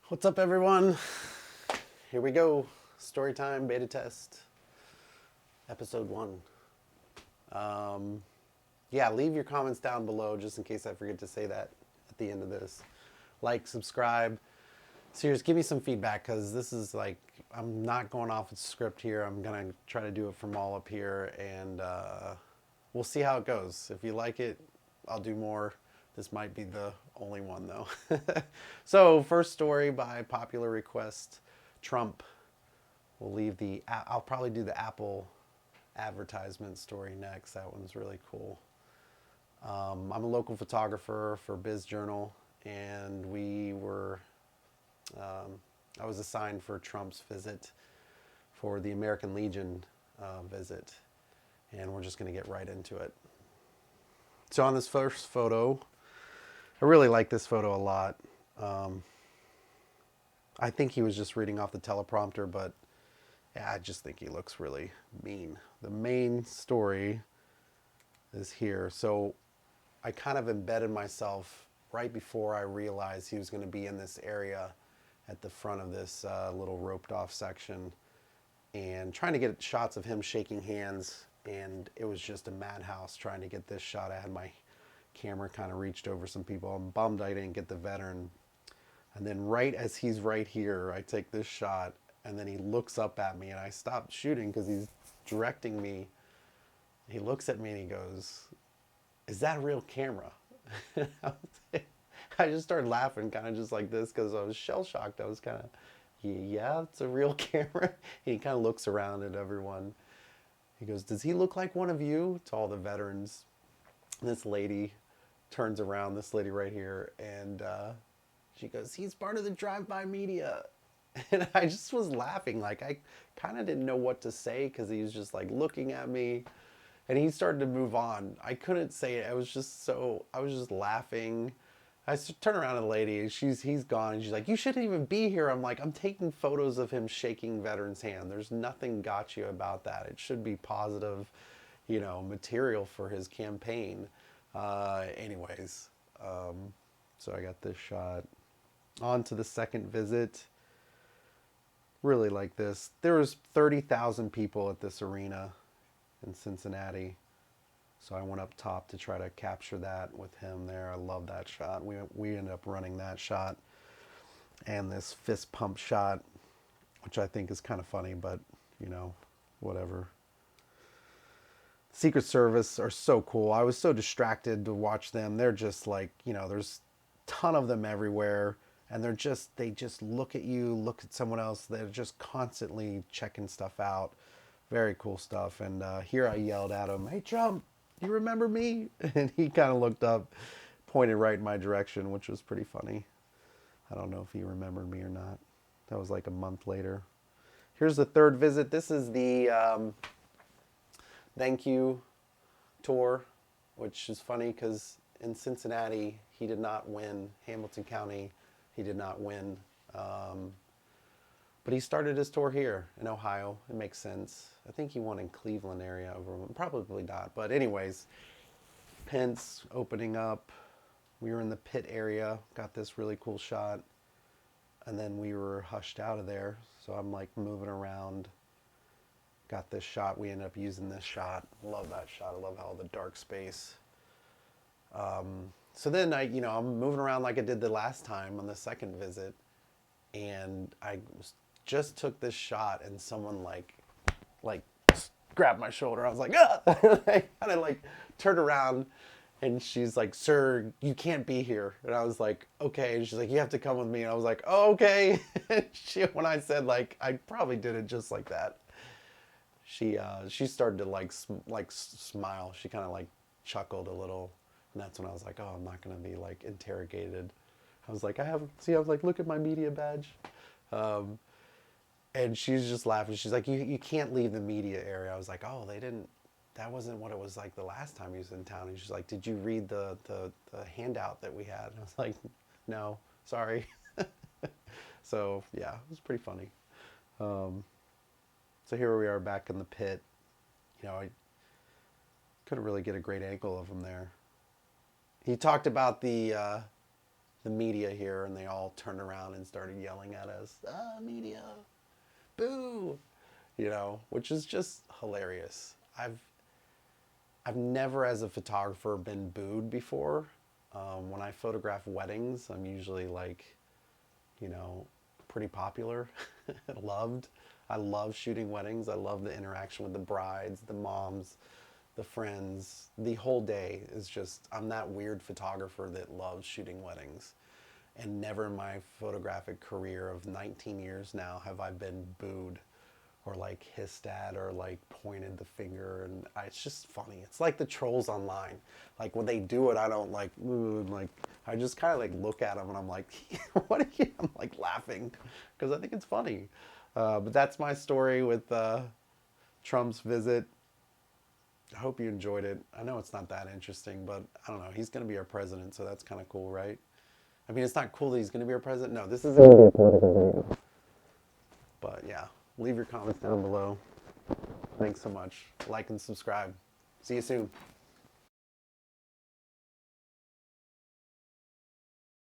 What's up, everyone? Here we go. Storytime beta test, episode 1. Um, yeah, leave your comments down below just in case I forget to say that at the end of this. Like, subscribe. Serious, give me some feedback because this is like, I'm not going off the script here. I'm going to try to do it from all up here and we'll see how it goes. If you like it, I'll do more. This might be the only one though. So, first story by popular request, Trump. We'll leave I'll probably do the Apple advertisement story next. That one's really cool. I'm a local photographer for Biz Journal, and I was assigned for Trump's visit for the American Legion visit, and we're just going to get right into it. So on this first photo, I really like this photo a lot. I think he was just reading off the teleprompter, but yeah, I just think he looks really mean. The main story is here. So I kind of embedded myself right before I realized he was going to be in this area at the front of this little roped off section and trying to get shots of him shaking hands. And it was just a madhouse trying to get this shot. I had my camera kind of reached over some people. I'm bummed I didn't get the veteran. And then right as he's right here, I take this shot and then he looks up at me and I stopped shooting because he's directing me. He looks at me and he goes, "Is that a real camera?" I just started laughing kind of just like this because I was shell shocked. I was kind of, yeah, it's a real camera. He kind of looks around at everyone. He goes, "Does he look like one of you?" To all the veterans. This lady turns around, this lady right here, and she goes, "He's part of the drive-by media." And I just was laughing. Like, I kind of didn't know what to say because he was just like looking at me and he started to move on. I couldn't say it. I was just laughing. I turn around to the lady and he's gone. And she's like, "You shouldn't even be here." I'm like, "I'm taking photos of him shaking veterans' hand. There's nothing gotcha about that. It should be positive, material for his campaign." Anyways, so I got this shot. On to the second visit. Really like this. There was 30,000 people at this arena in Cincinnati. So I went up top to try to capture that with him there. I love that shot. We ended up running that shot and this fist pump shot, which I think is kind of funny, but whatever. Secret Service are so cool. I was so distracted to watch them. They're just like, there's a ton of them everywhere and they just look at you, look at someone else. They're just constantly checking stuff out. Very cool stuff. And here I yelled at him, "Hey, Trump, you remember me?" And he kind of looked up, pointed right in my direction, which was pretty funny. I don't know if he remembered me or not. That was like a month later. Here's the third visit. This is the thank you tour, which is funny because in Cincinnati, he did not win. Hamilton County, he did not win. But he started his tour here in Ohio. It makes sense. I think he won in Cleveland area over, probably not. But anyways, Pence opening up. We were in the pit area, got this really cool shot. And then we were hushed out of there. So I'm like moving around. Got this shot. We ended up using this shot. Love that shot. I love how the dark space. So then I'm moving around like I did the last time on the second visit. And just took this shot and someone like grabbed my shoulder. I was like, "Ah!" I kind of like turned around and she's like, "Sir, you can't be here." And I was like, "Okay." And she's like, "You have to come with me." And I was like, "Oh, okay." And when I said like, I probably did it just like that. She started to smile. She kind of like chuckled a little. And that's when I was like, "Oh, I'm not going to be like interrogated." I was like, I was like, "Look at my media badge." And she's just laughing. She's like, you can't leave the media area." I was like, "Oh, they didn't, that wasn't what it was like the last time he was in town." And she's like, "Did you read the handout that we had?" And I was like, "No, sorry." So yeah, it was pretty funny. So here we are back in the pit. I couldn't really get a great angle of him there. He talked about the the media here, and they all turned around and started yelling at us, media, boo, which is just hilarious. I've never, as a photographer, been booed before. When I photograph weddings, I'm usually like, you know, pretty popular, loved. I love shooting weddings. I love the interaction with the brides, the moms, the friends. The whole day is just, I'm that weird photographer that loves shooting weddings. And never in my photographic career of 19 years now have I been booed or like hissed at or like pointed the finger. And it's just funny. It's like the trolls online. Like when they do it, I don't like, ooh, like, I just kind of like look at them and I'm like, what are you? I'm like laughing because I think it's funny. But that's my story with Trump's visit. I hope you enjoyed it. I know it's not that interesting, but I don't know. He's going to be our president, so that's kind of cool, right? I mean, it's not cool that he's going to be our president. No, this isn't going to be a political video. But yeah, leave your comments down below. Thanks so much. Like and subscribe. See you soon.